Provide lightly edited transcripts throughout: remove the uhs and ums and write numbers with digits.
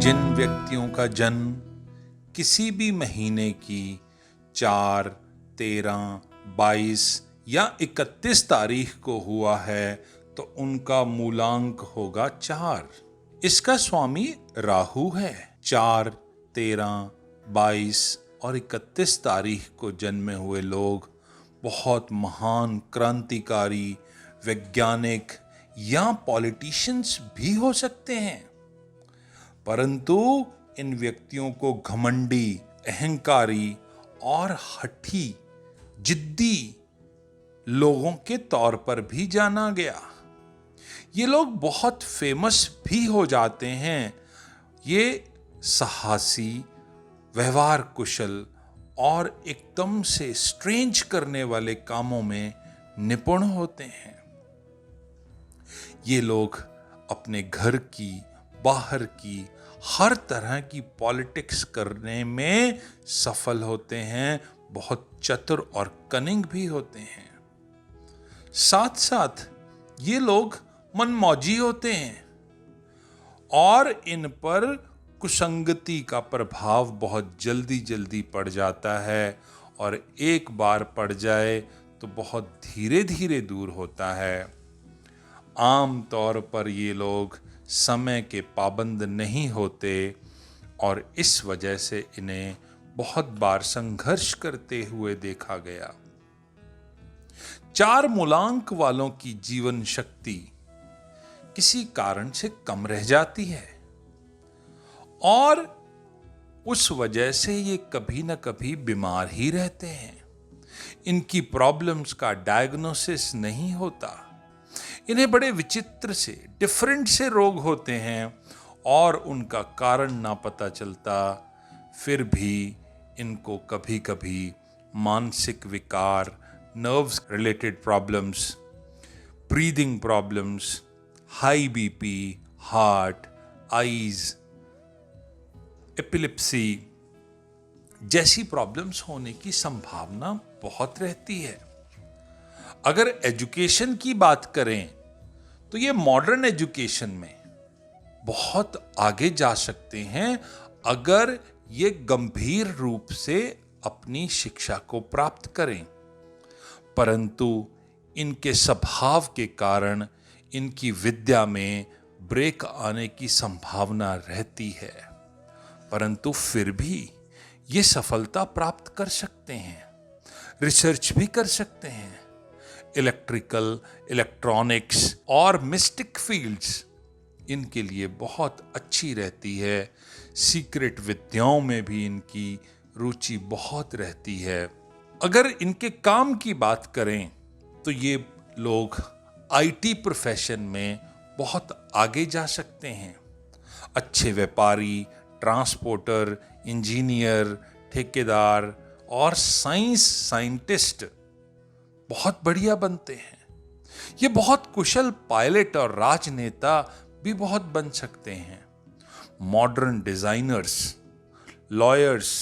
जिन व्यक्तियों का जन्म किसी भी महीने की 4, 13, 22 या 31 तारीख को हुआ है तो उनका मूलांक होगा 4। इसका स्वामी राहु है। 4, 13, 22 और 31 तारीख को जन्मे हुए लोग बहुत महान क्रांतिकारी, वैज्ञानिक या पॉलिटिशियंस भी हो सकते हैं, परंतु इन व्यक्तियों को घमंडी, अहंकारी और हठी, जिद्दी लोगों के तौर पर भी जाना गया। ये लोग बहुत फेमस भी हो जाते हैं। ये साहसी, व्यवहार कुशल और एकदम से स्ट्रेंज करने वाले कामों में निपुण होते हैं। ये लोग अपने घर की, बाहर की हर तरह की पॉलिटिक्स करने में सफल होते हैं, बहुत चतुर और कनिंग भी होते हैं। साथ साथ ये लोग मनमौजी होते हैं और इन पर कुसंगति का प्रभाव बहुत जल्दी जल्दी पड़ जाता है और एक बार पड़ जाए तो बहुत धीरे धीरे दूर होता है। आम तौर पर ये लोग समय के पाबंद नहीं होते और इस वजह से इन्हें बहुत बार संघर्ष करते हुए देखा गया। 4 मूलांक वालों की जीवन शक्ति किसी कारण से कम रह जाती है और उस वजह से ये कभी न कभी बीमार ही रहते हैं। इनकी प्रॉब्लम्स का डायग्नोसिस नहीं होता। इन्हें बड़े विचित्र से, डिफरेंट से रोग होते हैं और उनका कारण ना पता चलता। फिर भी इनको कभी कभी मानसिक विकार, nerves related problems, breathing problems, high BP, heart, eyes, epilepsy जैसी प्रॉब्लम्स होने की संभावना बहुत रहती है। अगर एजुकेशन की बात करें तो ये मॉडर्न एजुकेशन में बहुत आगे जा सकते हैं अगर ये गंभीर रूप से अपनी शिक्षा को प्राप्त करें, परंतु इनके स्वभाव के कारण इनकी विद्या में ब्रेक आने की संभावना रहती है, परंतु फिर भी ये सफलता प्राप्त कर सकते हैं, रिसर्च भी कर सकते हैं। इलेक्ट्रिकल, इलेक्ट्रॉनिक्स और मिस्टिक फील्ड्स इनके लिए बहुत अच्छी रहती है। सीक्रेट विद्याओं में भी इनकी रुचि बहुत रहती है। अगर इनके काम की बात करें तो ये लोग आईटी प्रोफेशन में बहुत आगे जा सकते हैं। अच्छे व्यापारी, ट्रांसपोर्टर, इंजीनियर, ठेकेदार और साइंटिस्ट बहुत बढ़िया बनते हैं। ये बहुत कुशल पायलट और राजनेता भी बहुत बन सकते हैं। मॉडर्न डिजाइनर्स, लॉयर्स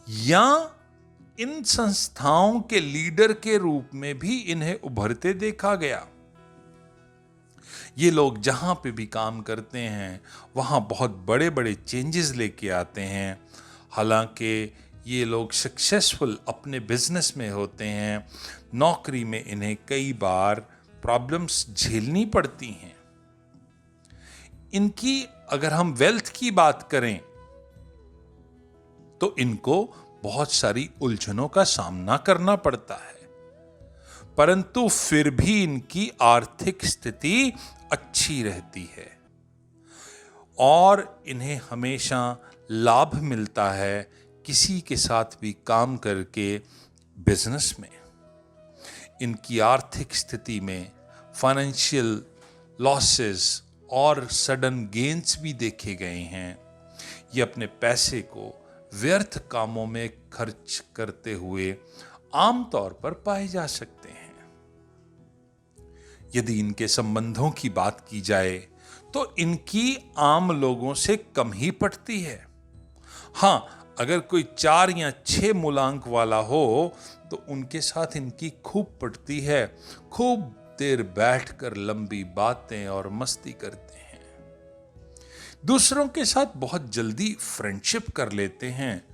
या इन संस्थाओं के लीडर के रूप में भी इन्हें उभरते देखा गया। ये लोग जहां पे भी काम करते हैं वहां बहुत बड़े बड़े चेंजेस लेके आते हैं। हालांकि ये लोग सक्सेसफुल अपने बिजनेस में होते हैं, नौकरी में इन्हें कई बार प्रॉब्लम्स झेलनी पड़ती हैं। इनकी अगर हम वेल्थ की बात करें तो इनको बहुत सारी उलझनों का सामना करना पड़ता है, परंतु फिर भी इनकी आर्थिक स्थिति अच्छी रहती है और इन्हें हमेशा लाभ मिलता है किसी के साथ भी काम करके बिजनेस में। इनकी आर्थिक स्थिति में फाइनेंशियल लॉसेस और सडन गेन्स भी देखे गए हैं। ये अपने पैसे को व्यर्थ कामों में खर्च करते हुए आमतौर पर पाए जा सकते हैं। यदि इनके संबंधों की बात की जाए तो इनकी आम लोगों से कम ही पटती है। हां, अगर कोई 4 या 6 मूलांक वाला हो तो उनके साथ इनकी खूब पटती है। खूब देर बैठकर लंबी बातें और मस्ती करते हैं। दूसरों के साथ बहुत जल्दी फ्रेंडशिप कर लेते हैं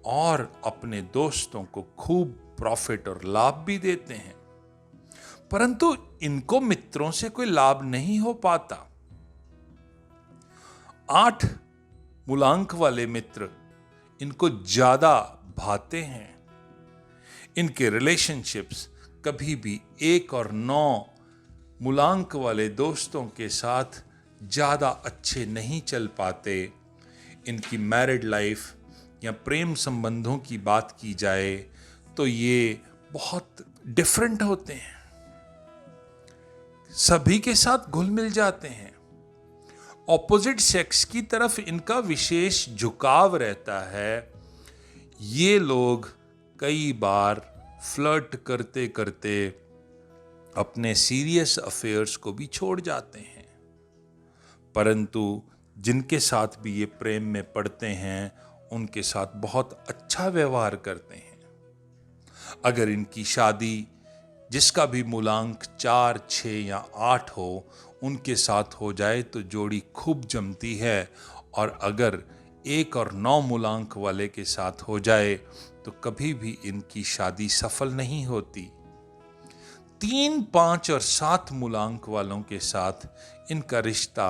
और अपने दोस्तों को खूब प्रॉफिट और लाभ भी देते हैं, परंतु इनको मित्रों से कोई लाभ नहीं हो पाता। 8 मूलांक वाले मित्र इनको ज्यादा भाते हैं। इनके रिलेशनशिप्स कभी भी 1 और 9 मूलांक वाले दोस्तों के साथ ज्यादा अच्छे नहीं चल पाते। इनकी मैरिड लाइफ या प्रेम संबंधों की बात की जाए तो ये बहुत डिफरेंट होते हैं, सभी के साथ घुल मिल जाते हैं। ऑपोजिट सेक्स की तरफ इनका विशेष झुकाव रहता है। ये लोग कई बार फ्लर्ट करते करते अपने सीरियस अफेयर्स को भी छोड़ जाते हैं, परंतु जिनके साथ भी ये प्रेम में पड़ते हैं उनके साथ बहुत अच्छा व्यवहार करते हैं। अगर इनकी शादी जिसका भी मूलांक 4, 6 या 8 हो उनके साथ हो जाए तो जोड़ी खूब जमती है, और अगर 1 और 9 मूलांक वाले के साथ हो जाए तो कभी भी इनकी शादी सफल नहीं होती। 3, 5 और 7 मूलांक वालों के साथ इनका रिश्ता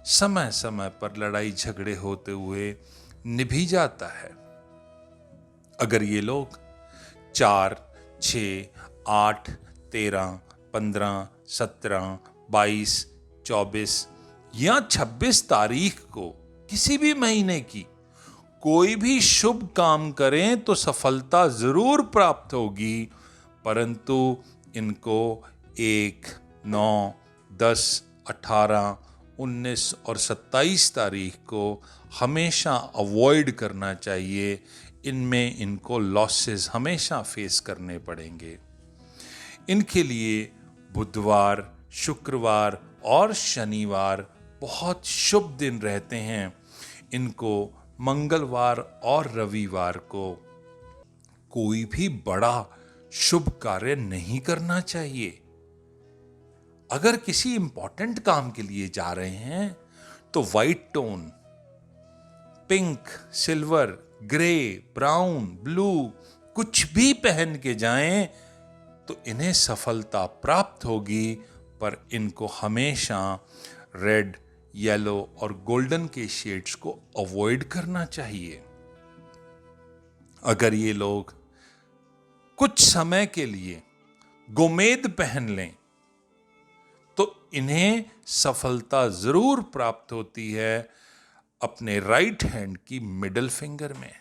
समय समय पर लड़ाई झगड़े होते हुए निभी जाता है। अगर ये लोग 4, 6, 8, 13, 15, 17, 22, 24 या 26 तारीख को किसी भी महीने की कोई भी शुभ काम करें तो सफलता जरूर प्राप्त होगी, परंतु इनको 1, 9, 10, 18, 19 और 27 तारीख को हमेशा अवॉइड करना चाहिए। इनमें इनको लॉसेस हमेशा फेस करने पड़ेंगे। इनके लिए बुधवार, शुक्रवार और शनिवार बहुत शुभ दिन रहते हैं। इनको मंगलवार और रविवार को कोई भी बड़ा शुभ कार्य नहीं करना चाहिए। अगर किसी इंपॉर्टेंट काम के लिए जा रहे हैं तो white tone, pink, silver, grey, brown, blue कुछ भी पहन के जाएं तो इन्हें सफलता प्राप्त होगी, पर इनको हमेशा रेड, येलो और गोल्डन के शेड्स को अवॉइड करना चाहिए। अगर ये लोग कुछ समय के लिए गोमेद पहन लें तो इन्हें सफलता जरूर प्राप्त होती है अपने राइट हैंड की मिडिल फिंगर में।